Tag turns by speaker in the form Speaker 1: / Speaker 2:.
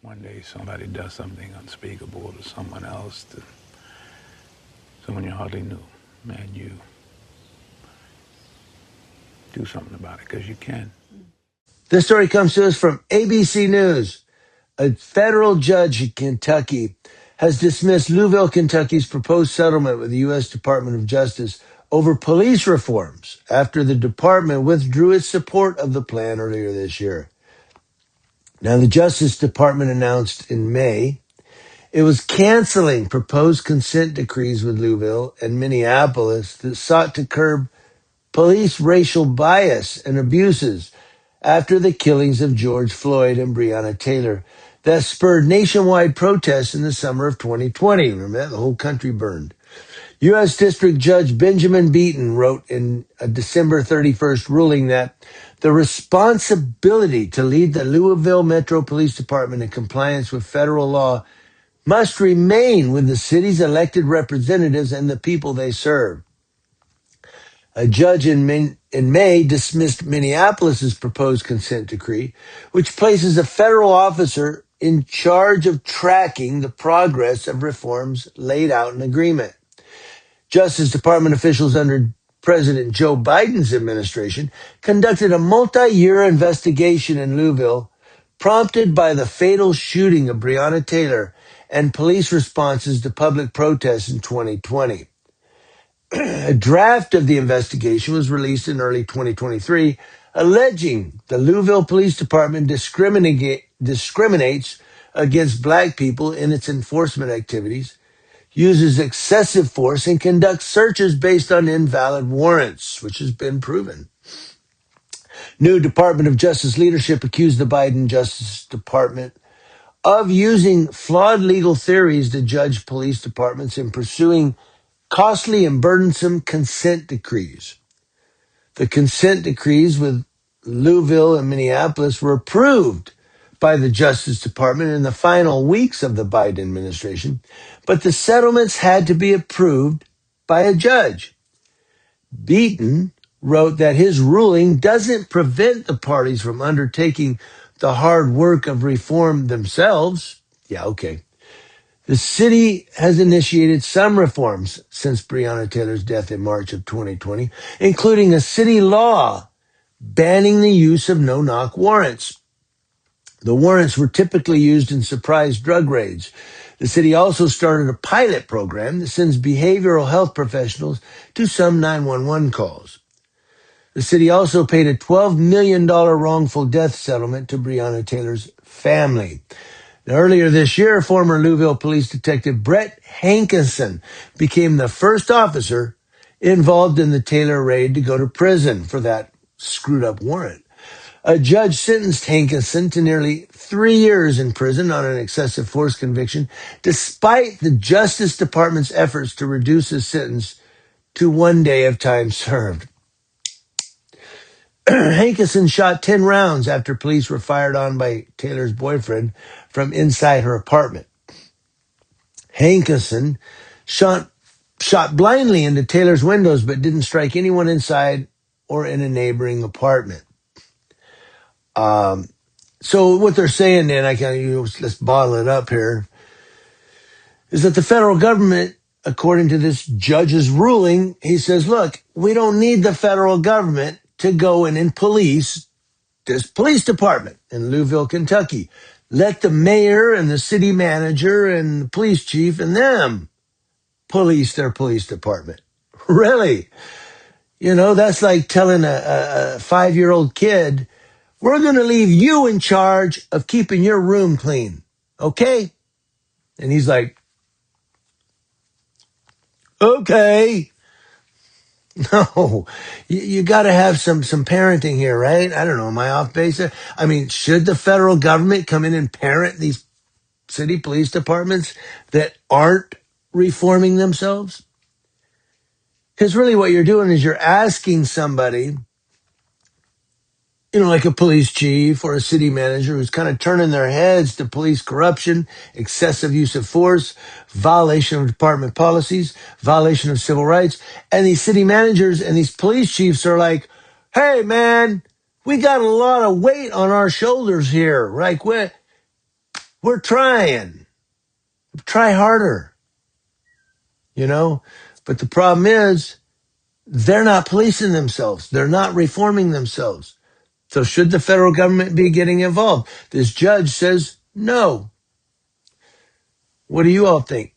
Speaker 1: one day somebody does something unspeakable to someone else, to someone you hardly knew, and you do something about it because you can.
Speaker 2: This story comes to us from ABC News. A federal judge in Kentucky has dismissed Louisville, Kentucky's proposed settlement with the U.S. Department of Justice over police reforms after the department withdrew its support of the plan earlier this year. Now, the Justice Department announced in May it was canceling proposed consent decrees with Louisville and Minneapolis that sought to curb police racial bias and abuses after the killings of George Floyd and Breonna Taylor that spurred nationwide protests in the summer of 2020. Remember that? The whole country burned. U.S. District Judge Benjamin Beaton wrote in a December 31st ruling that the responsibility to lead the Louisville Metro Police Department in compliance with federal law must remain with the city's elected representatives and the people they serve. A judge in May dismissed Minneapolis's proposed consent decree, which places a federal officer in charge of tracking the progress of reforms laid out in agreement. Justice Department officials under President Joe Biden's administration conducted a multi-year investigation in Louisville, prompted by the fatal shooting of Breonna Taylor and police responses to public protests in 2020. A draft of the investigation was released in early 2023, alleging the Louisville Police Department discriminates against black people in its enforcement activities, uses excessive force, and conducts searches based on invalid warrants, which has been proven. New Department of Justice leadership accused the Biden Justice Department of using flawed legal theories to judge police departments in pursuing costly and burdensome consent decrees. The consent decrees with Louisville and Minneapolis were approved by the Justice Department in the final weeks of the Biden administration, but the settlements had to be approved by a judge. Beaton wrote that his ruling doesn't prevent the parties from undertaking the hard work of reform themselves. Yeah, okay. The city has initiated some reforms since Breonna Taylor's death in March of 2020, including a city law banning the use of no-knock warrants. The warrants were typically used in surprise drug raids. The city also started a pilot program that sends behavioral health professionals to some 911 calls. The city also paid a $12 million wrongful death settlement to Breonna Taylor's family. Now, earlier this year, former Louisville police detective Brett Hankinson became the first officer involved in the Taylor raid to go to prison for that screwed up warrant. A judge sentenced Hankinson to nearly 3 years in prison on an excessive force conviction, despite the Justice Department's efforts to reduce his sentence to 1 day of time served. Hankinson shot 10 rounds after police were fired on by Taylor's boyfriend from inside her apartment. Hankinson shot blindly into Taylor's windows but didn't strike anyone inside or in a neighboring apartment. So what they're saying then, let's bottle it up here, is that the federal government, according to this judge's ruling, he says, look, we don't need the federal government to go in and police this police department in Louisville, Kentucky. Let the mayor and the city manager and the police chief and them police their police department. Really? You know, that's like telling a 5-year-old kid, we're going to leave you in charge of keeping your room clean. Okay? And he's like, okay. No, you got to have some parenting here, right? I don't know. Am I off base? I mean, should the federal government come in and parent these city police departments that aren't reforming themselves? Because really what you're doing is you're asking somebody, like a police chief or a city manager who's kind of turning their heads to police corruption, excessive use of force, violation of department policies, violation of civil rights. And these city managers and these police chiefs are like, hey, man, we got a lot of weight on our shoulders here. Like, We're trying. Try harder, you know? But the problem is they're not policing themselves. They're not reforming themselves. So should the federal government be getting involved? This judge says no. What do you all think?